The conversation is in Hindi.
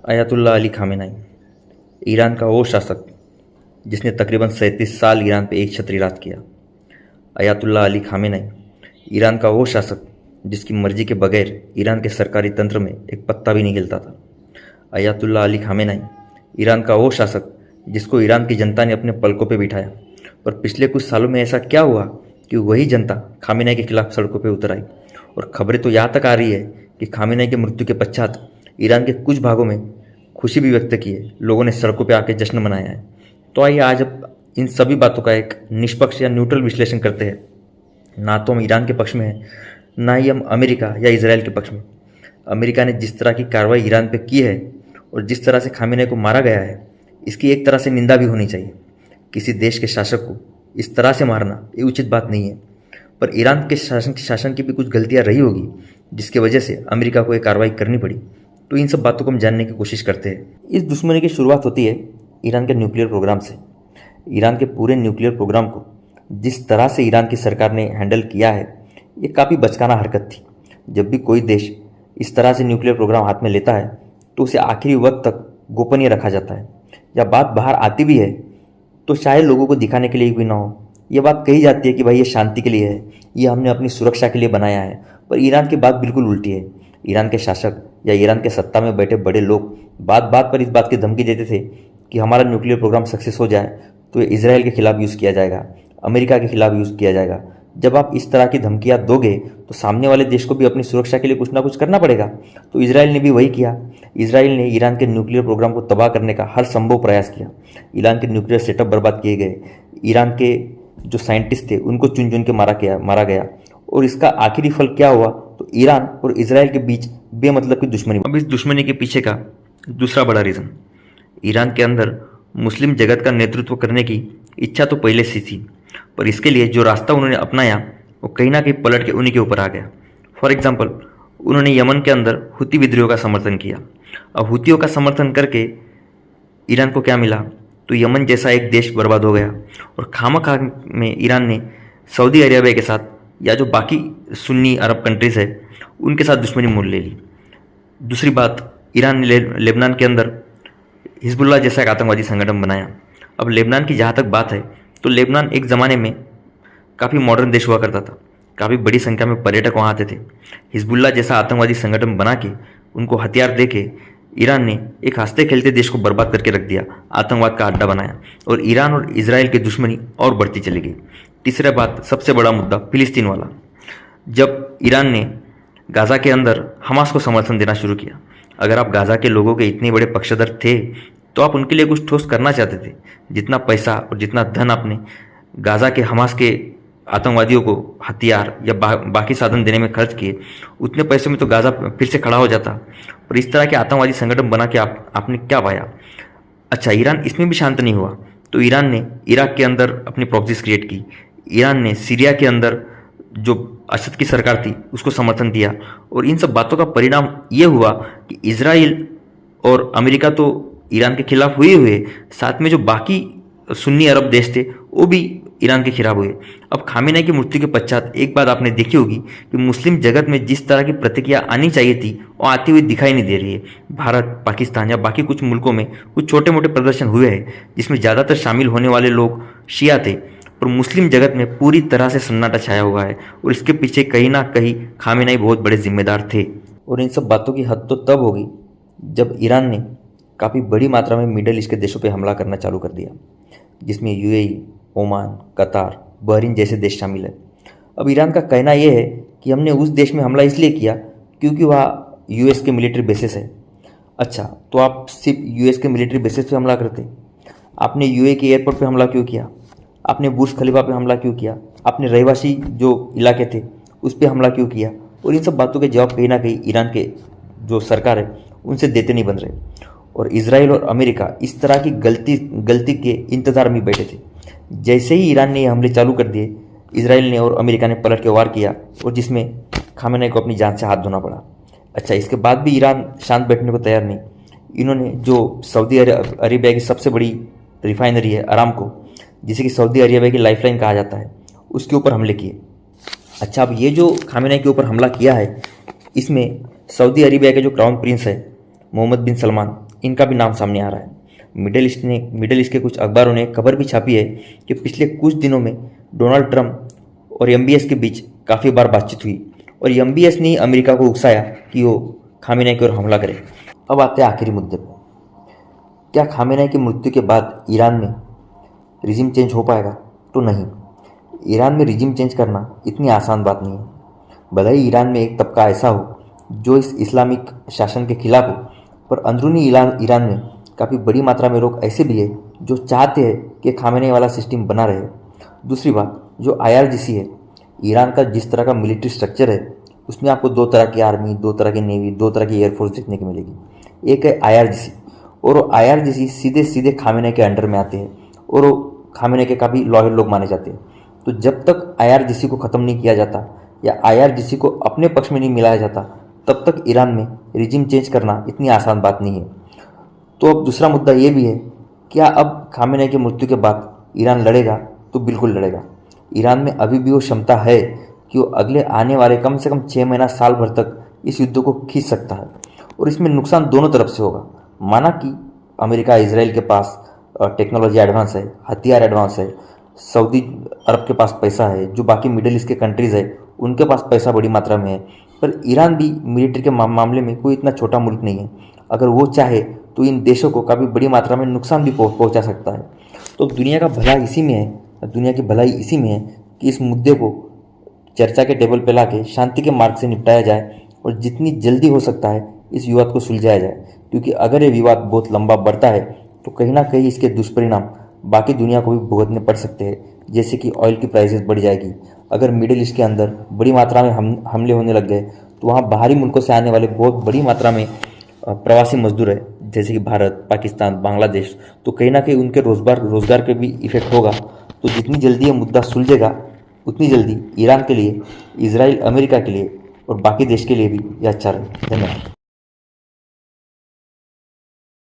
अयातुल्ला अली खामेनाई, ईरान का वो शासक जिसने तकरीबन 37 साल ईरान पे एक छत्री राज किया। अयातुल्ला अली खामेनाई, ईरान का वो शासक जिसकी मर्जी के बगैर ईरान के सरकारी तंत्र में एक पत्ता भी नहीं हिलता था। अयातुल्ला अली खामेनाई, ईरान का वो शासक जिसको ईरान की जनता ने अपने पलकों पे बिठाया। पर पिछले कुछ सालों में ऐसा क्या हुआ कि वही जनता खामेनाई के खिलाफ सड़कों पे उतर आई, और खबरें तो यहाँ तक आ रही है कि खामेनाई के मृत्यु के पश्चात ईरान के कुछ भागों में खुशी भी व्यक्त की है, लोगों ने सड़कों पे आके जश्न मनाया है। तो आइए आज अब इन सभी बातों का एक निष्पक्ष या न्यूट्रल विश्लेषण करते हैं। ना तो हम ईरान के पक्ष में हैं, ना ही हम अमेरिका या इसराइल के पक्ष में। अमेरिका ने जिस तरह की कार्रवाई ईरान पे की है और जिस तरह से खामेनेई को मारा गया है, इसकी एक तरह से निंदा भी होनी चाहिए। किसी देश के शासक को इस तरह से मारना ये उचित बात नहीं है। पर ईरान के शासन की भी कुछ गलतियां रही होगी जिसकी वजह से अमेरिका को ये कार्रवाई करनी पड़ी। तो इन सब बातों को हम जानने की कोशिश करते हैं। इस दुश्मनी की शुरुआत होती है ईरान के न्यूक्लियर प्रोग्राम से। ईरान के पूरे न्यूक्लियर प्रोग्राम को जिस तरह से ईरान की सरकार ने हैंडल किया है, ये काफ़ी बचकाना हरकत थी। जब भी कोई देश इस तरह से न्यूक्लियर प्रोग्राम हाथ में लेता है तो उसे आखिरी वक्त तक गोपनीय रखा जाता है। या बात बाहर आती भी है तो शायद लोगों को दिखाने के लिए भी ना हो। ये बात कही जाती है कि भाई ये शांति के लिए है, ये हमने अपनी सुरक्षा के लिए बनाया है। पर ईरान की बात बिल्कुल उल्टी है। ईरान के शासक या ईरान के सत्ता में बैठे बड़े लोग बात बात पर इस बात की धमकी देते थे कि हमारा न्यूक्लियर प्रोग्राम सक्सेस हो जाए तो ये इसराइल के खिलाफ यूज़ किया जाएगा, अमेरिका के खिलाफ यूज़ किया जाएगा। जब आप इस तरह की धमकियाँ दोगे तो सामने वाले देश को भी अपनी सुरक्षा के लिए कुछ ना कुछ करना पड़ेगा। तो इसराइल ने भी वही किया। इसराइल ने ईरान के न्यूक्लियर प्रोग्राम को तबाह करने का हर संभव प्रयास किया। ईरान के न्यूक्लियर सेटअप बर्बाद किए गए। ईरान के जो साइंटिस्ट थे उनको चुन चुन के मारा गया। और इसका आखिरी फल क्या हुआ? तो ईरान और इसराइल के बीच बेमतलब की दुश्मनी। अब इस दुश्मनी के पीछे का दूसरा बड़ा रीज़न, ईरान के अंदर मुस्लिम जगत का नेतृत्व करने की इच्छा तो पहले से थी, पर इसके लिए जो रास्ता उन्होंने अपनाया वो कहीं ना कहीं पलट के उन्हीं के ऊपर आ गया। फॉर एग्जाम्पल, उन्होंने यमन के अंदर हुती विद्रोह का समर्थन किया। अब हुतियों का समर्थन करके ईरान को क्या मिला? तो यमन जैसा एक देश बर्बाद हो गया। और खामखा में ईरान ने सऊदी अरेबिया के साथ या जो बाकी सुन्नी अरब कंट्रीज़ है उनके साथ दुश्मनी मोल ले ली। दूसरी बात, ईरान ने लेबनान के अंदर हिजबुल्लाह जैसा एक आतंकवादी संगठन बनाया। अब लेबनान की जहाँ तक बात है तो लेबनान एक ज़माने में काफ़ी मॉडर्न देश हुआ करता था, काफ़ी बड़ी संख्या में पर्यटक वहाँ आते थे। हिजबुल्लाह जैसा आतंकवादी संगठन बना के उनको हथियार दे के ईरान ने एक हंसते खेलते देश को बर्बाद करके रख दिया, आतंकवाद का अड्डा बनाया, और ईरान और इसराइल की दुश्मनी और बढ़ती चली गई। तीसरा बात, सबसे बड़ा मुद्दा फिलिस्तीन वाला। जब ईरान ने गाज़ा के अंदर हमास को समर्थन देना शुरू किया, अगर आप गाज़ा के लोगों के इतने बड़े पक्षधर थे तो आप उनके लिए कुछ ठोस करना चाहते थे। जितना पैसा और जितना धन आपने गाज़ा के हमास के आतंकवादियों को हथियार या बाकी साधन देने में खर्च किए, उतने पैसों में तो गाज़ा फिर से खड़ा हो जाता। और इस तरह के आतंकवादी संगठन बना के आपने क्या पाया? अच्छा, ईरान इसमें भी शांत नहीं हुआ तो ईरान ने इराक के अंदर अपनी प्रॉक्सीज क्रिएट की। ईरान ने सीरिया के अंदर जो असद की सरकार थी उसको समर्थन दिया। और इन सब बातों का परिणाम ये हुआ कि इसराइल और अमेरिका तो ईरान के खिलाफ हुए, साथ में जो बाकी सुन्नी अरब देश थे वो भी ईरान के खिलाफ हुए। अब खामेनेई की मृत्यु के पश्चात एक बात आपने देखी होगी कि मुस्लिम जगत में जिस तरह की प्रतिक्रिया आनी चाहिए थी वो आती हुई दिखाई नहीं दे रही है। भारत, पाकिस्तान या बाकी कुछ मुल्कों में कुछ छोटे मोटे प्रदर्शन हुए हैं जिसमें ज़्यादातर शामिल होने वाले लोग शिया थे, पर मुस्लिम जगत में पूरी तरह से सन्नाटा छाया हुआ है। और इसके पीछे कहीं ना कहीं खामेनेई बहुत बड़े जिम्मेदार थे। और इन सब बातों की हद तो तब होगी जब ईरान ने काफ़ी बड़ी मात्रा में मिडल ईस्ट के देशों पे हमला करना चालू कर दिया, जिसमें यूएई, ओमान, कतार, बहरीन जैसे देश शामिल है। अब ईरान का कहना यह है कि हमने उस देश में हमला इसलिए किया क्योंकि वहाँ यूएस के मिलिट्री बेसिस है। अच्छा, तो आप सिर्फ यूएस के मिलिट्री बेसिस पे हमला करते? आपने यूएई के एयरपोर्ट पे हमला क्यों किया? आपने बुर्ज खलीफा पे हमला क्यों किया? आपने रहवासी जो इलाके थे उस पर हमला क्यों किया? और इन सब बातों के जवाब कहीं ना कहीं ईरान के जो सरकार है उनसे देते नहीं बन रहे। और इसराइल और अमेरिका इस तरह की गलती के इंतज़ार में बैठे थे। जैसे ही ईरान ने ये हमले चालू कर दिए, इसराइल ने और अमेरिका ने पलट के वार किया, और जिसमें खामेनेई को अपनी जान से हाथ धोना पड़ा। अच्छा, इसके बाद भी ईरान शांत बैठने को तैयार नहीं। इन्होंने जो सऊदी अरेबिया की सबसे बड़ी रिफाइनरी है अरामको, जिसे कि सऊदी अरेबिया की लाइफलाइन कहा जाता है, उसके ऊपर हमले किए। अच्छा, अब ये जो खामेनेई के ऊपर हमला किया है, इसमें सऊदी अरेबिया के जो क्राउन प्रिंस है मोहम्मद बिन सलमान, इनका भी नाम सामने आ रहा है। मिडिल ईस्ट के कुछ अखबारों ने खबर भी छापी है कि पिछले कुछ दिनों में डोनाल्ड ट्रंप और एमबीएस के बीच काफ़ी बार बातचीत हुई और एमबीएस ने अमेरिका को उकसाया कि वो खामेनेई की ओर हमला करे। अब आते हैं आखिरी मुद्दे पर, क्या खामेनेई की मृत्यु के बाद ईरान में रिजिम चेंज हो पाएगा? तो नहीं, ईरान में रिजिम चेंज करना इतनी आसान बात नहीं है। भले ही ईरान में एक तबका ऐसा हो जो इस इस्लामिक शासन के खिलाफ हो, पर अंदरूनी ईरान में काफ़ी बड़ी मात्रा में लोग ऐसे भी है जो चाहते हैं कि खामेनेई वाला सिस्टम बना रहे। दूसरी बात, जो IRGC है, ईरान का जिस तरह का मिलिट्री स्ट्रक्चर है, उसमें आपको दो तरह की आर्मी, दो तरह की नेवी, दो तरह की एयरफोर्स देखने को मिलेगी। एक है IRGC, और वो IRGC सीधे सीधे खामेनेई के अंडर में आते हैं और वो खामेनेई के काफ़ी लॉयल लोग माने जाते हैं। तो जब तक IRGC को ख़त्म नहीं किया जाता या IRGC को अपने पक्ष में नहीं मिलाया जाता, तब तक ईरान में रिजिम चेंज करना इतनी आसान बात नहीं है। तो अब दूसरा मुद्दा ये भी है, क्या अब खामेनेई की मृत्यु के बाद ईरान लड़ेगा? तो बिल्कुल लड़ेगा। ईरान में अभी भी वो क्षमता है कि वो अगले आने वाले कम से कम 6 महीना साल भर तक इस युद्ध को खींच सकता है, और इसमें नुकसान दोनों तरफ से होगा। माना कि अमेरिका इजराइल के पास टेक्नोलॉजी एडवांस है, हथियार एडवांस है, सऊदी अरब के पास पैसा है, जो बाकी मिडिल ईस्ट के कंट्रीज़ है उनके पास पैसा बड़ी मात्रा में है, पर ईरान भी मिलिट्री के मामले में कोई इतना छोटा मुल्क नहीं है। अगर वो चाहे तो इन देशों को काफ़ी बड़ी मात्रा में नुकसान भी पहुंचा सकता है। तो दुनिया का भला इसी में है, दुनिया की भलाई इसी में है कि इस मुद्दे को चर्चा के टेबल पर लाके शांति के मार्ग से निपटाया जाए और जितनी जल्दी हो सकता है इस विवाद को सुलझाया जाए, क्योंकि अगर ये विवाद बहुत लंबा बढ़ता है तो कहीं ना कहीं इसके दुष्परिणाम बाकी दुनिया को भी भुगतने पड़ सकते हैं। जैसे कि ऑयल की प्राइसेस बढ़ जाएगी। अगर मिडिल ईस्ट के अंदर बड़ी मात्रा में हमले होने लग गए तो वहाँ बाहरी मुल्कों से आने वाले बहुत बड़ी मात्रा में प्रवासी मजदूर है, जैसे कि भारत, पाकिस्तान, बांग्लादेश, तो कहीं ना कहीं उनके रोज़गार पे भी इफेक्ट होगा। तो जितनी जल्दी ये मुद्दा सुलझेगा उतनी जल्दी ईरान के लिए, इजराइल, अमेरिका के लिए और बाकी देश के लिए भी ये अच्छा रहे। धन्यवाद।